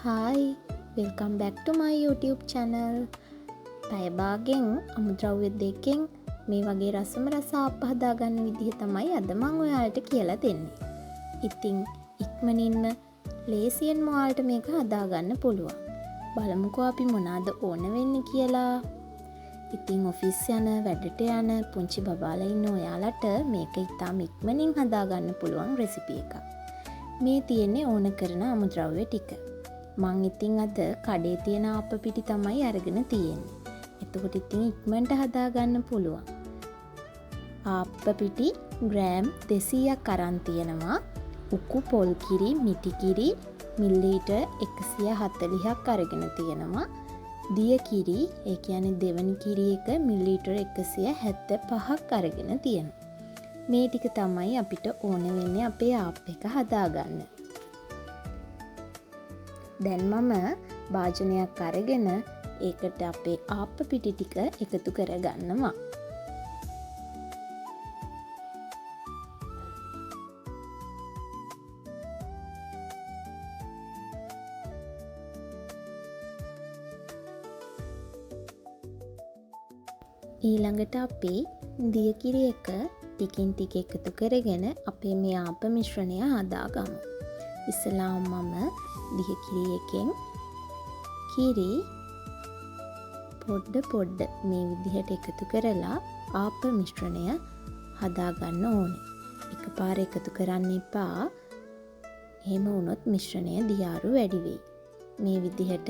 Hi, welcome back to my YouTube channel. පැය භාගෙන් අමුද්‍රව්‍ය දෙකෙන් මේ වගේ රසම රස ආප්ප හදාගන්න විදිහ තමයි අද මම ඔයාලට කියලා දෙන්නේ. ඉතින් ඉක්මනින්ම ලේසියෙන් ඔයාලට මේක හදාගන්න පුළුවන්. බලමුකෝ අපි මොනවාද ඕන වෙන්නේ කියලා. ඉතින් ඔෆිස් යන වැඩට යන පුංචි බබාලා ඉන්න ඔයාලට මේක ඉතාම ඉක්මනින් හදාගන්න පුළුවන් රෙසිපි එකක්. මේ තියෙන්නේ ඕන කරන අමුද්‍රව්‍ය ටික. මං ඉතින් අද කඩේ තියෙන ආප්ප පිටි තමයි අරගෙන තියෙන්නේ. එතකොට ඉතින් ඉක්මනට හදාගන්න පුළුවන්. ආප්ප පිටි ග්‍රෑම් 200ක් අරන් තියෙනවා. උකු පොල් කිරි මිටි කිරි මිලිලීටර් 140ක් අරගෙන තියෙනවා. දිය කිරි ඒ කියන්නේ දෙවනි කිරි එක මිලිලීටර් 175ක් අරගෙන තියෙනවා. මේ ටික තමයි අපිට ඕන වෙන්නේ අපේ ආප්ප එක හදාගන්න. දැන් මම භාජනයක් අරගෙන ඒකට අපේ ආප්ප පිටි ටික එකතු කරගන්නවා. ඊළඟට අපි දිය කිරි එක ටිකින් ටික එකතු කරගෙන අපේ මේ ආප්ප මිශ්‍රණය හදාගමු. ඉස්සෙල්ලාම මම දිය කිරි එකෙන් කිරි පොඩ්ඩ මේ විදිහට එකතු කරලා ආප්ප මිශ්‍රණය හදාගන්න ඕනේ. එකපාර එකතු කරන්න එපා. එහෙම වුණොත් මිශ්‍රණය දියාරු වැඩි වෙයි. මේ විදිහට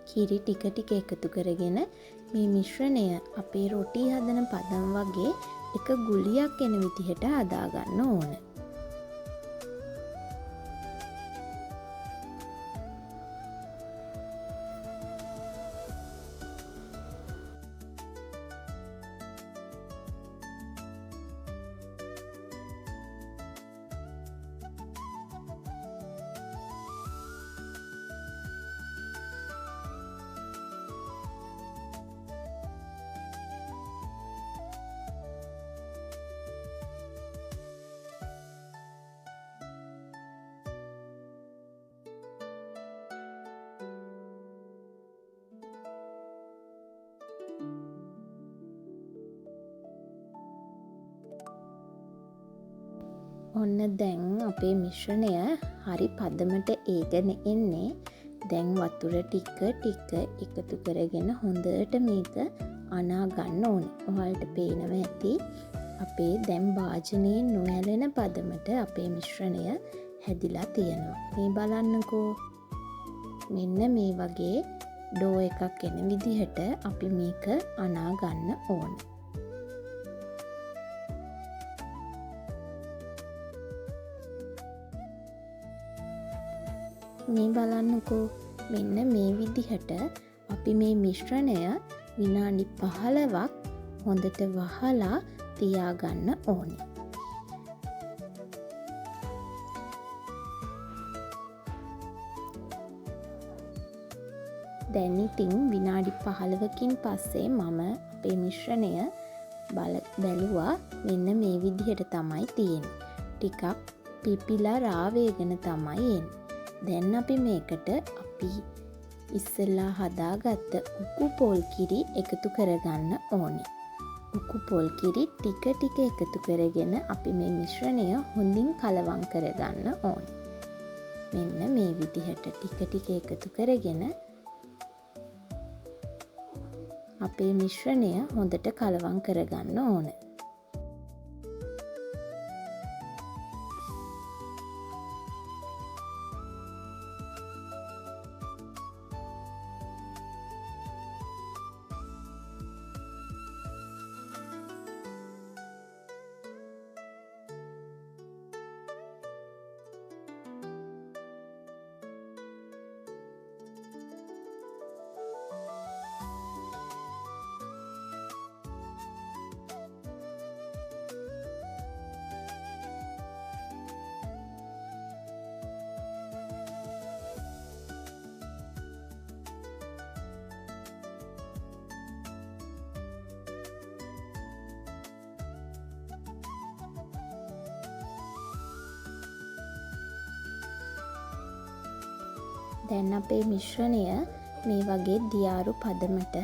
කිරි ටික ටික එකතු කරගෙන මේ මිශ්‍රණය අපේ රොටි හදන පදම් වගේ එක ගුලියක් එන විදිහට හදාගන්න ඕනේ. ඔන්න දැන් අපේ මිශ්‍රණය හරි පදමට ඒගෙන එන්නේ. දැන් වතුර ටික එකතු කරගෙන හොඳට මේක අනා ගන්න ඕනේ. ඔයාලට පේනවා ඇති අපේ දැන් භාජනයේ නොඇලෙන පදමට අපේ මිශ්‍රණය හැදිලා තියෙනවා. මේ බලන්නකෝ. මෙන්න මේ වගේ ඩෝ එකක් එන විදිහට අපි මේක අනා ගන්න ඕනේ. මේ බලන්නකෝ. මෙන්න මේ විදිහට අපි මේ මිශ්‍රණය විනාඩි 15ක් හොඳට වහලා තියාගන්න ඕනේ. දැන් ඉතින් විනාඩි 15කින් පස්සේ මම අපේ මිශ්‍රණය බැලුවා. මෙන්න මේ විදිහට තමයි තියෙන්නේ. ටිකක් පිපිලා රාවේගෙන තමයි එන්නේ. දැන් අපි මේකට අපි ඉස්සෙල්ලා හදාගත්ත උකු පොල් කිරි එකතු කරගන්න ඕනේ. උකු පොල් කිරි ටික එකතු කරගෙන අපි මේ මිශ්‍රණය හොඳින් කලවම් කරගන්න ඕනේ. මෙන්න මේ විදිහට ටික එකතු කරගෙන අපේ මිශ්‍රණය හොඳට කලවම් කරගන්න ඕනේ. දැන් අපේ මිශ්‍රණය මේ වගේ දියාරු පදමට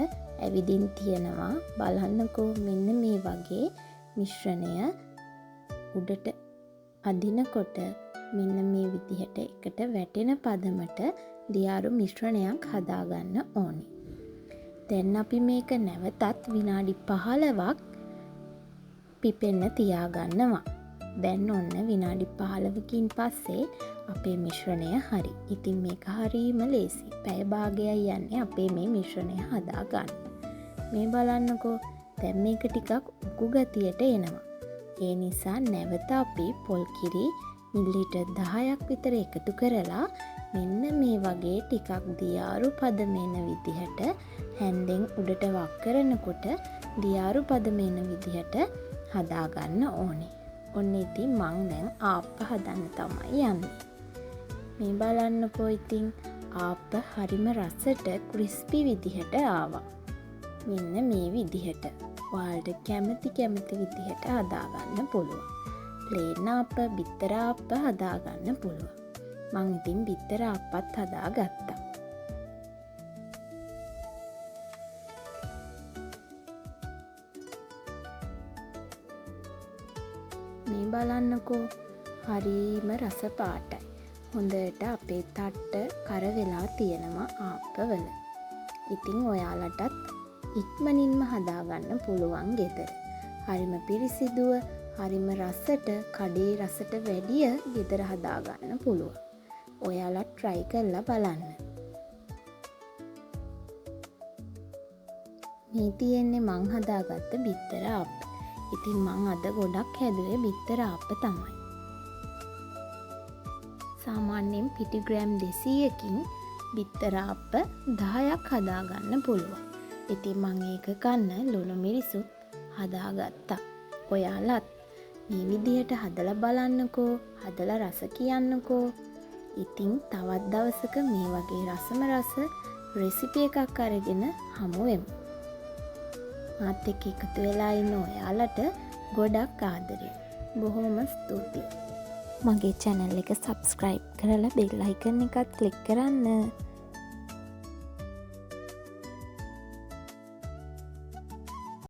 ඇවිදින් තියෙනවා. බලන්නකෝ මෙන්න මේ වගේ මිශ්‍රණය උඩට අදිනකොට මෙන්න මේ විදිහට එකට වැටෙන පදමට දියාරු මිශ්‍රණයක් හදාගන්න ඕනි. දැන් අපි මේක නැවතත් විනාඩි 15ක් පිපෙන්න තියාගන්නවා. දැන් ඔන්න විනාඩි 15කින් පස්සේ අපේ මිශ්‍රණය හරි. ඉතින් මේක හරීම ලේසි. පැය භාගයක් යන්නේ අපේ මේ මිශ්‍රණය හදාගන්න. මේ බලන්නකෝ දැන් මේක ටිකක් උකු ගතියට එනවා. ඒ නිසා නැවත අපි පොල් කිරි මිලිලීටර් 10ක් විතර එකතු කරලා මෙන්න මේ වගේ ටිකක් දියාරු පදමෙන විදිහට හැන්දෙන් උඩට වක් කරනකොට දියාරු පදමෙන විදිහට හදාගන්න ඕනේ. ඔන්න ඉතින් මං දැන් ආප්ප හදන්න තමයි යන්නේ. මේ බලන්නකෝ ඉතින් ආප්ප හරිම රසට ක්‍රිස්පි විදිහට ආවා. මෙන්න මේ විදිහට. ඔයාලට කැමති විදිහට හදාගන්න පුළුවන්. ප්ලේන් ආප්ප, බිත්තර ආප්ප හදාගන්න පුළුවන්. මං ඉතින් බිත්තර ආප්පත් හදාගත්තා. මේ බලන්නකෝ හරීම රස පාටයි. හොඳට අපේ තට්ට කර වෙලා තියෙනවා ආප්පවල. ඉතින් ඔයාලටත් ඉක්මනින්ම හදාගන්න පුළුවන් ගෙදර. හරිම පිරිසිදුව, හරිම රසට, කඩේ රසට වැඩිය ගෙදර හදාගන්න පුළුවන්. ඔයාලත් try කරලා බලන්න. මේ තියෙන්නේ මං හදාගත්ත බිත්තර ආප්ප. ඉතින් මං අද ගොඩක් හැදුවේ බිත්තර ආප්ප තමයි. සාමාන්‍යයෙන් පිටි ග්‍රෑම් 200කින් බිත්තර ආප්ප 10ක් හදාගන්න පුළුවන්. ඉතින් මං ඒක කන්න ලුණු මිරිසුත් හදාගත්තා. ඔයාලත් මේ විදිහට හදලා බලන්නකෝ, හදලා රස කියන්නකෝ. ඉතින් තවත් දවසක මේ වගේ රසම රස රෙසිපි එකක් අරගෙන හමු වෙමු. මාත් එක්ක එකතු වෙලා ඉන්න ඔයාලට ගොඩක් ආදරේ. බොහොම ස්තුතියි. මගේ channel එක subscribe කරලා bell icon එකත් click කරන්න.